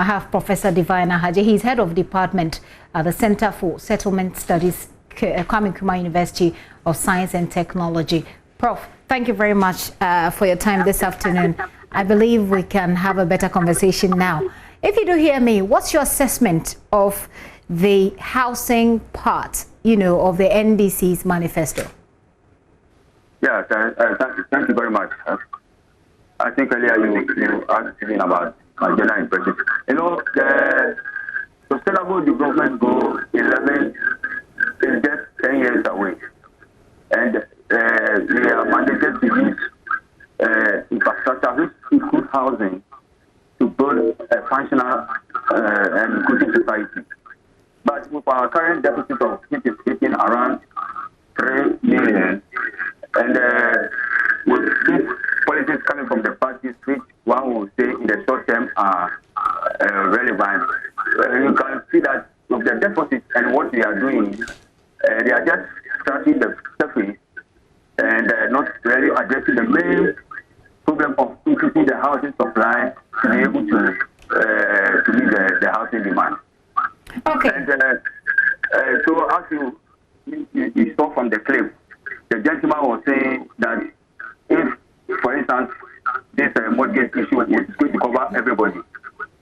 I have Professor Divine Ahadzie. He's head of department at the Center for Settlement Studies, Kwame Nkrumah University of Science and Technology. Prof, thank you very much for your time this afternoon. I believe we can have a better conversation now. If you do hear me, what's your assessment of the housing part, of the NDC's manifesto? Yeah, thank you very much. I think earlier you asked me about my general impression. The Sustainable Development Goal 11 is just 10 years away. And we are mandated to use infrastructure which includes housing to build a functional and inclusive society. But with our current deficit of which is hitting around 3 million, and with these policies coming from the parties, which one will say in the short term are relevant, you can see that with the deficit and what we are doing, they are just scratching the surface and not really addressing the main problem of increasing the housing supply to be able to meet the housing demand. Okay. And so as you saw from the clip, the gentleman was saying that if, for instance, this mortgage issue is going to cover everybody.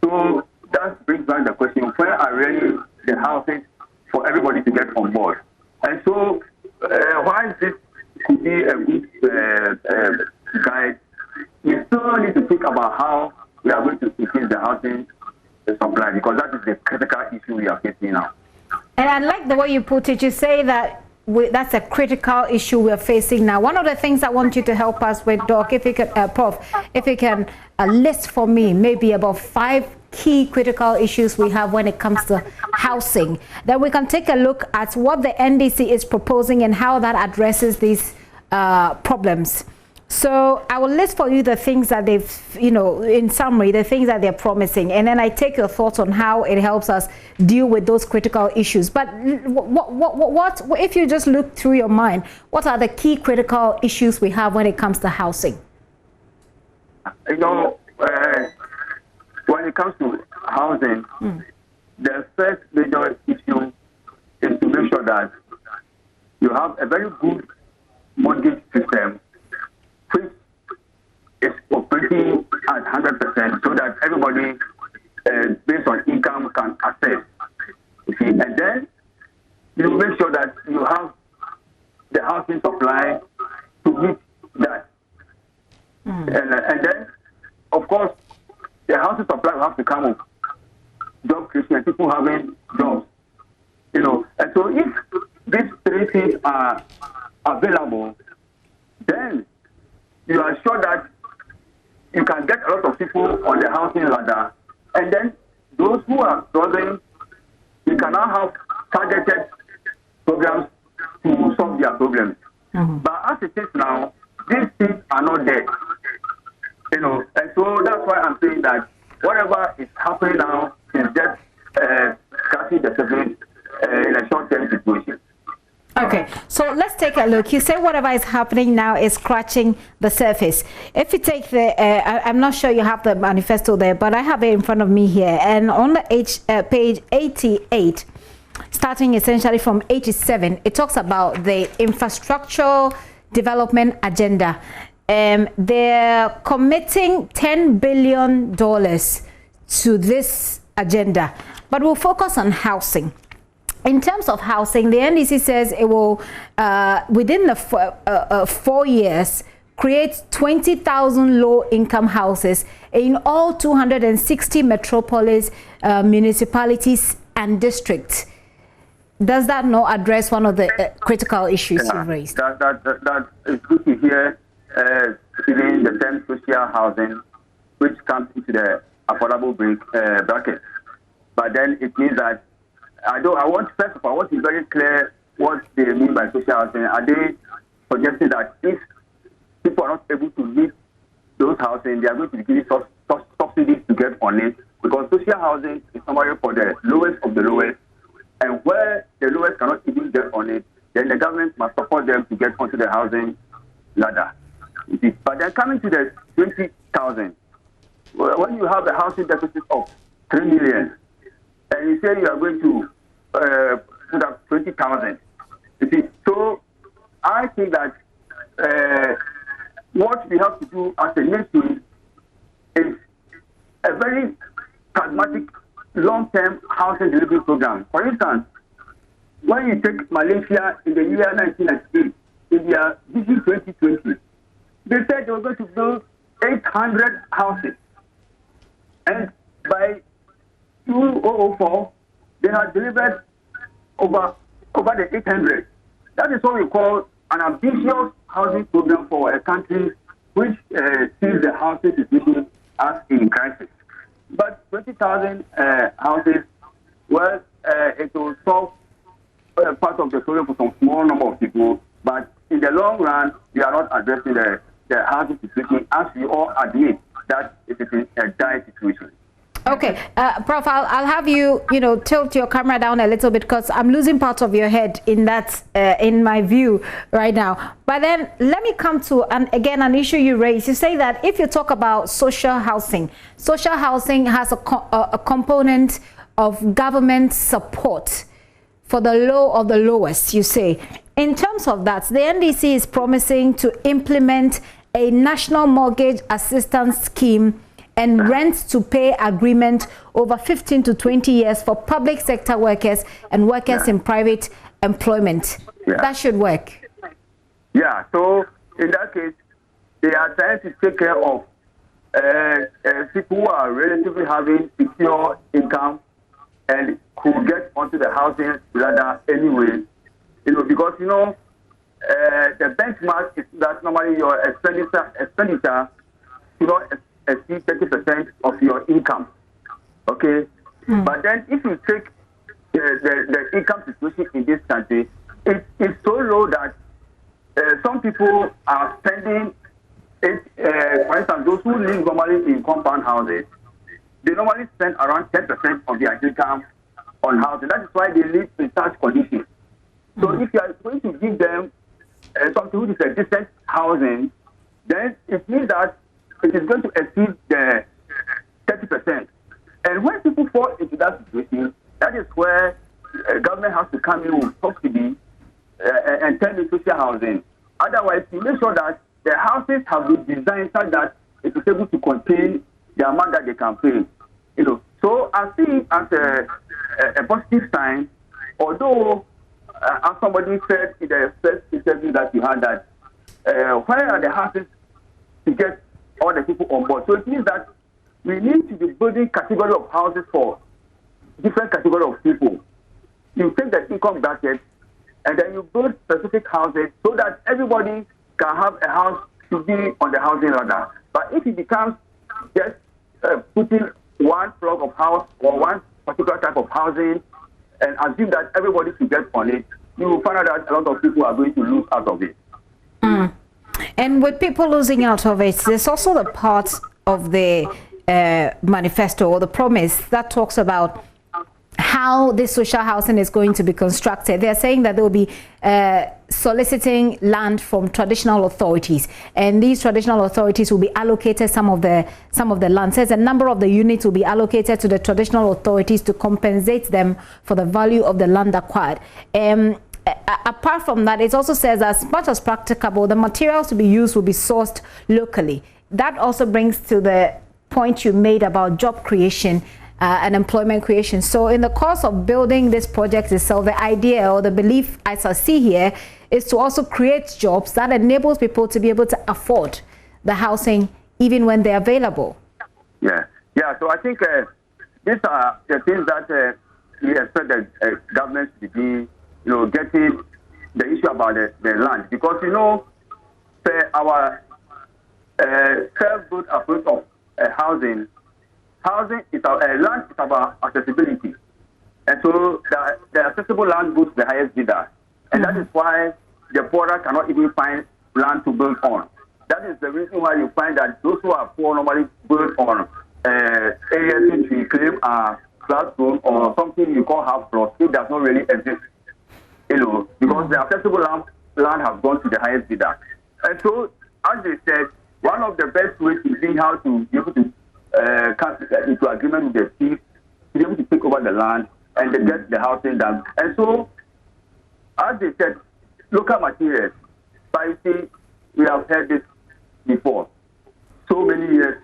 So that brings back the question, where are really the houses for everybody to get on board? And so why this could be a good guide, we still need to think about how we are going to increase the housing supply, because that is the critical issue we are facing now. And I like the way you put it. You say that that's a critical issue we're facing now. One of the things I want you to help us with, Doc, if you can, Prof, if you can list for me maybe about 5 key critical issues we have when it comes to housing, then we can take a look at what the NDC is proposing and how that addresses these problems. So I will list for you the things that they've, in summary, the things that they're promising, and then I take your thoughts on how it helps us deal with those critical issues. But what if you just look through your mind, what are the key critical issues we have when it comes to housing? When it comes to housing, the first major issue is to make sure that you have a very good mortgage system which is operating at 100% so that everybody, based on income, can access. You see? And then you make sure that you have the housing supply to meet that. And then, of course, the housing supply will have to come with job creation and people having jobs. And so if these 3 things are available, then you are sure that you can get a lot of people on the housing ladder, and then those who are struggling, you can now have targeted programs to solve their problems. But as it is now, these things are not there. And so that's why I'm saying that whatever is happening now is just scratching the surface in a short-term situation. Okay, so let's take a look. You say whatever is happening now is scratching the surface. If you take the, I'm not sure you have the manifesto there, but I have it in front of me here. And on the page 88, starting essentially from 87, it talks about the infrastructural development agenda. They're committing $10 billion to this agenda, but we'll focus on housing. In terms of housing, the NDC says it will, within the 4 years, create 20,000 low-income houses in all 260 metropolis municipalities and districts. Does that not address one of the critical issues you've raised? That is good to hear, even the term social housing, which comes into the affordable bracket. But then it means that I want to be very clear what they mean by social housing. Are they suggesting that if people are not able to meet those housing, they are going to be giving subsidies to get on it? Because social housing is somewhere for the lowest of the lowest, and where the lowest cannot even get on it, then the government must support them to get onto the housing ladder. But then coming to the 20,000, when you have a housing deficit of 3 million, and you say you are going to put up 20,000. You see, so I think that what we have to do as a nation is a very pragmatic, long-term housing delivery program. For instance, when you take Malaysia in the year 1998, in their Vision 2020, they said they were going to build 800 houses. And by 2004, they had delivered over the 800. That is what we call an ambitious housing program for a country which sees the housing situation as in crisis. But 20,000 houses, well, it will solve part of the problem for some small number of people, but in the long run, we are not addressing the housing situation, as we all admit that it is a dire situation. Okay, Prof, I'll have you, tilt your camera down a little bit because I'm losing part of your head in that, in my view right now. But then let me come to, an issue you raised. You say that if you talk about social housing has a component of government support for the low of the lowest, you say. In terms of that, the NDC is promising to implement a national mortgage assistance scheme and rent-to-pay agreement over 15 to 20 years for public sector workers and workers in private employment. That should work. Yeah, so in that case, they are trying to take care of people who are relatively having secure income and could get onto the housing ladder anyway. Because, the benchmark is that normally your expenditure exceed 30% of your income. Okay? But then if you take the income situation in this country, it's so low that some people are spending it, for instance, those who live normally in compound houses, they normally spend around 10% of their income on housing. That is why they live in such conditions. So if you are going to give them something which is a decent housing, then it means that it is going to exceed the 30%. And when people fall into that situation, that is where government has to come in with subsidy and turn into social housing. Otherwise, to make sure that the houses have been designed such that it is able to contain the amount that they can pay. So I see it as a positive sign, although as somebody said in the first interview that you had, that where are the houses to get all the people on board? So it means that we need to be building category of houses for different category of people. You take the income bracket and then you build specific houses so that everybody can have a house to be on the housing ladder. But if it becomes just putting one block of house or one particular type of housing and assume that everybody should get on it, you will find out that a lot of people are going to lose out of it. And with people losing out of it, there's also the part of the manifesto or the promise that talks about how this social housing is going to be constructed. They're saying that they will be soliciting land from traditional authorities, and these traditional authorities will be allocated some of the land. Says a number of the units will be allocated to the traditional authorities to compensate them for the value of the land acquired. Apart from that, it also says as much as practicable, the materials to be used will be sourced locally. That also brings to the point you made about job creation and employment creation. So in the course of building this project itself, the idea or the belief as I see here is to also create jobs that enables people to be able to afford the housing even when they're available. Yeah. So I think these are the things that we expect the government to be, getting the issue about the land, because our self-built approach of housing is land is about accessibility, and so the accessible land goes to the highest bidder, and that is why the poorer cannot even find land to build on. That is the reason why you find that those who are poor normally build on areas which we claim are classroom or something you call half plot. It does not really exist, because the accessible land has gone to the highest bidder. And so, as they said, one of the best ways to see how to be able to come into agreement with the chief to be able to take over the land and they get the housing done. And so, as they said, local materials. But you see, we have heard this before. So many years,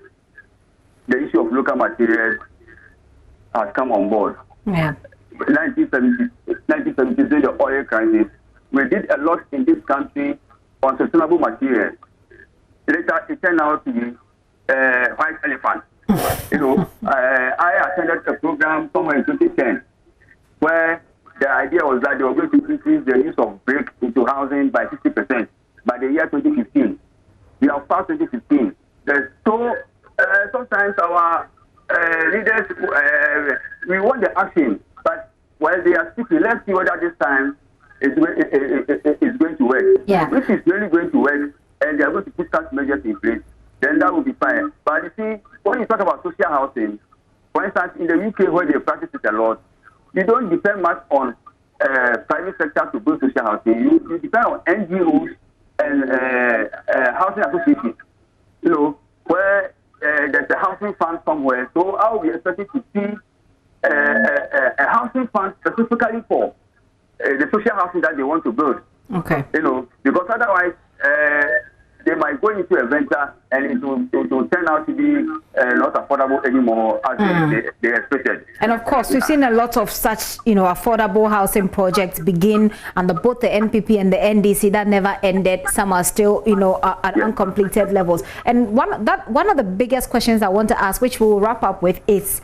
the issue of local materials has come on board. Yeah. 1970s, during the oil crisis, we did a lot in this country on sustainable materials. Later, it turned out to be white elephant. I attended a program somewhere in 2010 where the idea was that they were going to increase the use of brick into housing by 60% by the year 2015. We have passed 2015. So sometimes our leaders, we want the action, but while they are speaking, let's see whether this time it's going to work. Yeah. If it's really going to work and they are going to put such measures in place, then that will be fine. But you see, when you talk about social housing, for instance, in the UK where they practice it a lot, you don't depend much on private sector to build social housing. You depend on NGOs and housing associations, where there's a housing fund somewhere. So I will be expecting to see a housing fund specifically for the social housing that they want to build. Okay. Because otherwise they might go into a venture and it will turn out to be not affordable anymore as they expected. And of course, we've seen a lot of such, affordable housing projects begin under both the NPP and the NDC that never ended. Some are still, at uncompleted levels. And one of the biggest questions I want to ask, which we'll wrap up with, is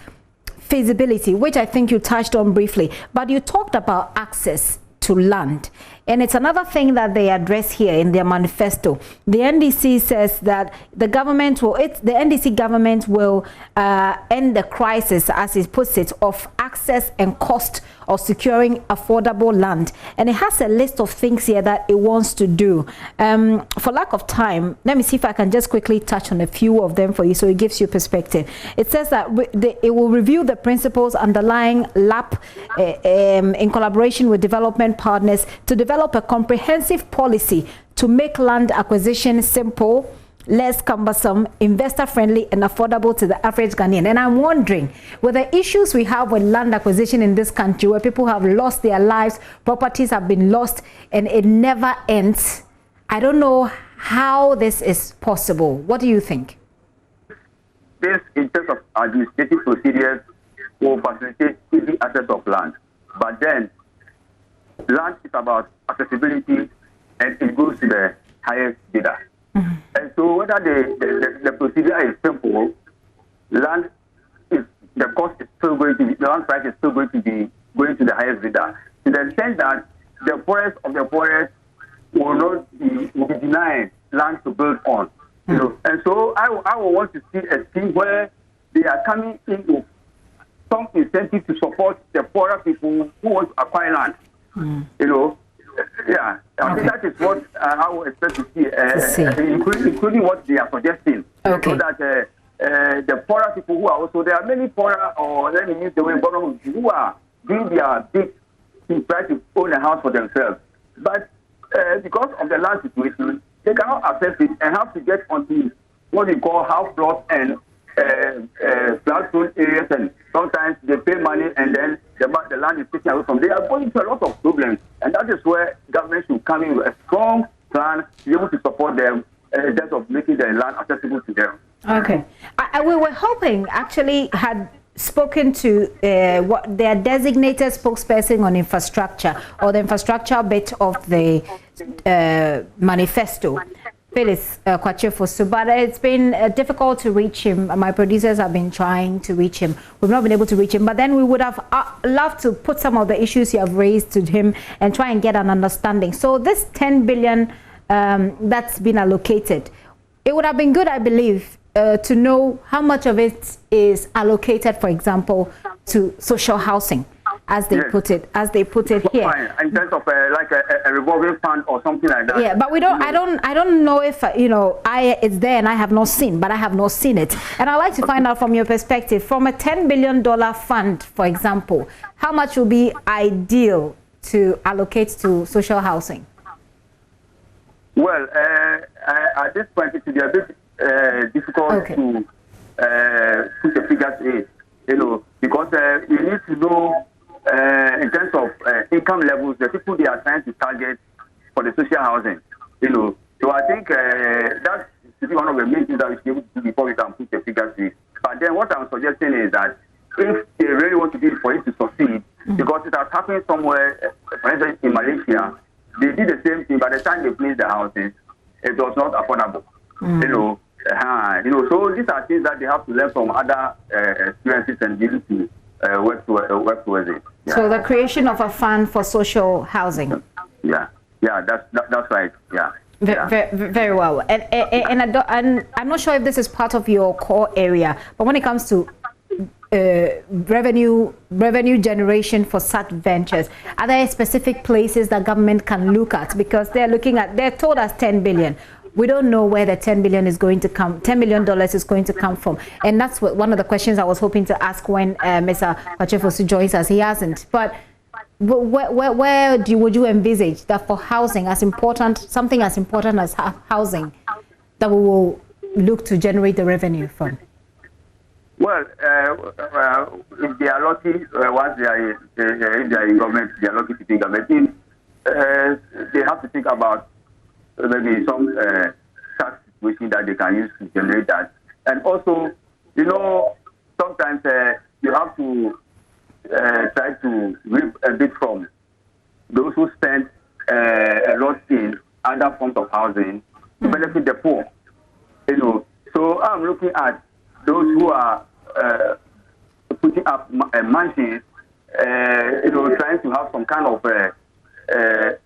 feasibility, which I think you touched on briefly. But you talked about access to land. And it's another thing that they address here in their manifesto. The NDC says that the NDC government will end the crisis, as it puts it, of access and cost of securing affordable land. And it has a list of things here that it wants to do. For lack of time, let me see if I can just quickly touch on a few of them for you so it gives you perspective. It says that it will review the principles underlying LAP in collaboration with development partners to develop a comprehensive policy to make land acquisition simple, less cumbersome, investor-friendly, and affordable to the average Ghanaian. And I'm wondering, with the issues we have with land acquisition in this country, where people have lost their lives, properties have been lost, and it never ends, I don't know how this is possible. What do you think? This, in terms of administrative procedures, will facilitate easy access of land. But then, land is about accessibility, and it goes to the highest bidder. And so whether the procedure is simple, land is, the cost is still going to be, the land price is still going to be going to the highest bidder. To the extent that the poorest of the poorest will be denied land to build on. And so I will want to see a scheme where they are coming in with some incentive to support the poorer people who want to acquire land. I think that is what I would expect to see, including what they are suggesting. Okay. So that the poorer people who are also, there are many poorer, or let me use the word, who are doing their big to try to own a house for themselves. But because of the land situation, they cannot access it and have to get onto what we call house plots and flat-zone areas, and sometimes they pay money and then the land is taken away from them. They are going through a lot of problems, and that is where government should come in with a strong plan to be able to support them in terms of making the land accessible to them. Okay. We were hoping, actually, had spoken to what their designated spokesperson on infrastructure, or the infrastructure bit of the manifesto, Phyllis Kwachefosu, but it's been difficult to reach him. My producers have been trying to reach him. We've not been able to reach him, but then we would have loved to put some of the issues you have raised to him and try and get an understanding. So this 10 billion that's been allocated, it would have been good, I believe, to know how much of it is allocated, for example, to social housing, as they put it, here. Fine. In terms of like a revolving fund or something like that. Yeah, but we don't. I don't know if it's there, and I have not seen. But I have not seen it, and I'd like to find out from your perspective, from a $10 billion fund, for example, how much would be ideal to allocate to social housing? Well, at this point, it will be a bit difficult to put the figures in. because you need to know in terms of income levels, the people they are trying to target for the social housing. So I think that's one of the main things that we should be able to do before we can put the figures to it. But then what I'm suggesting is that if they really want to do it for it to succeed, because it has happened somewhere, for instance, in Malaysia, they did the same thing. By the time they placed the houses, it was not affordable. So these are things that they have to learn from other experiences and be able to work towards it. Yeah. So the creation of a fund for social housing. Yeah, that's right. Yeah. Very well. And I'm not sure if this is part of your core area, but when it comes to revenue generation for such ventures, are there specific places that government can look at? Because they're told us 10 billion. We don't know where the $10 billion is going to come. $10 million is going to come from, and that's one of the questions I was hoping to ask when Mr. Kwachefosu joins us. He hasn't, but where would you envisage that for housing, something as important as housing, that we will look to generate the revenue from? Well, if they are lucky, once if they are in government, they are lucky to think about it. They have to think about maybe some tax situation that they can use to generate that. And also, sometimes you have to try to reap a bit from those who spend a lot in other forms of housing to benefit the poor. So I'm looking at those who are putting up mansions, trying to have some kind of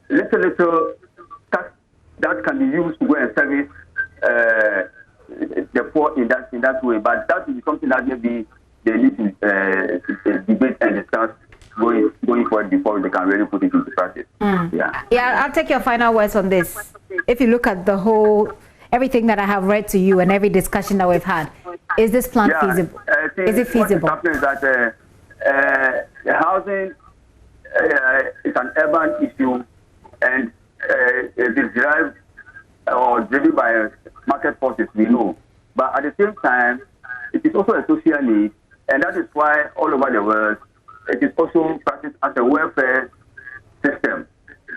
little tax that can be used to go and service the poor in that way. But that is something that maybe they need to debate and discuss going forward before they can really put it into practice. Yeah, I'll take your final words on this. If you look at everything that I have read to you and every discussion that we've had, is this plan feasible? Is it feasible? What is happening is that housing is an urban issue, and it is derived or driven by market forces, we know. But at the same time, it is also a social need, and that is why all over the world, it is also practiced as a welfare system.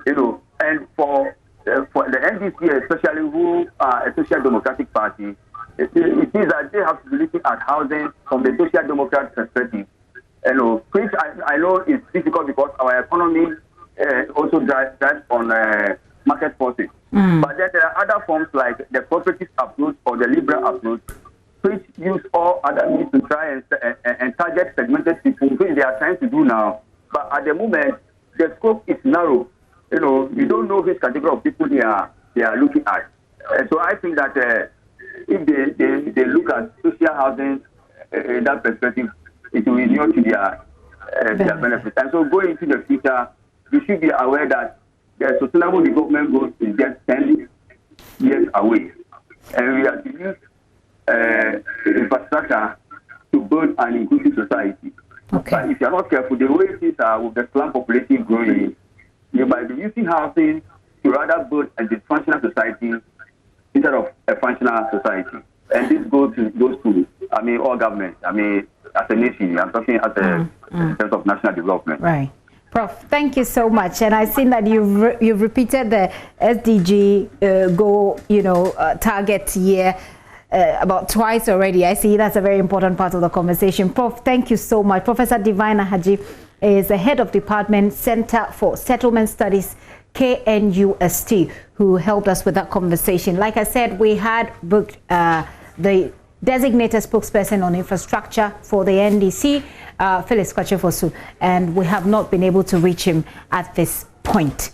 And for the NDC, especially, who are a social democratic party, it means that they have to be looking at housing from the social democrat perspective. Which I know is difficult because our economy also drives on market forces. But then there are other forms like the cooperative approach or the liberal approach, which use all other means to try and target segmented people, which they are trying to do now. But at the moment, the scope is narrow. You don't know which category of people they are looking at. So I think that if they look at social housing in that perspective, it will inure to their benefits. And so going into the future, we should be aware that the sustainable development goals is just 10 years away. And we have to use infrastructure to build an inclusive society. Okay. But if you're not careful, the way things are with the slum population growing, you might be using housing to rather build a dysfunctional society instead of a functional society. And this goes to all governments. As a nation, I'm talking as a sense of national development. Right. Prof, thank you so much. And I've seen that you've repeated the SDG goal, target year about twice already. I see that's a very important part of the conversation. Prof, thank you so much. Professor Divine Ahadzie is the head of Department Center for Settlement Studies, KNUST, who helped us with that conversation. Like I said, we had booked the designated spokesperson on infrastructure for the NDC, Phyllis Kwachefosu, and we have not been able to reach him at this point.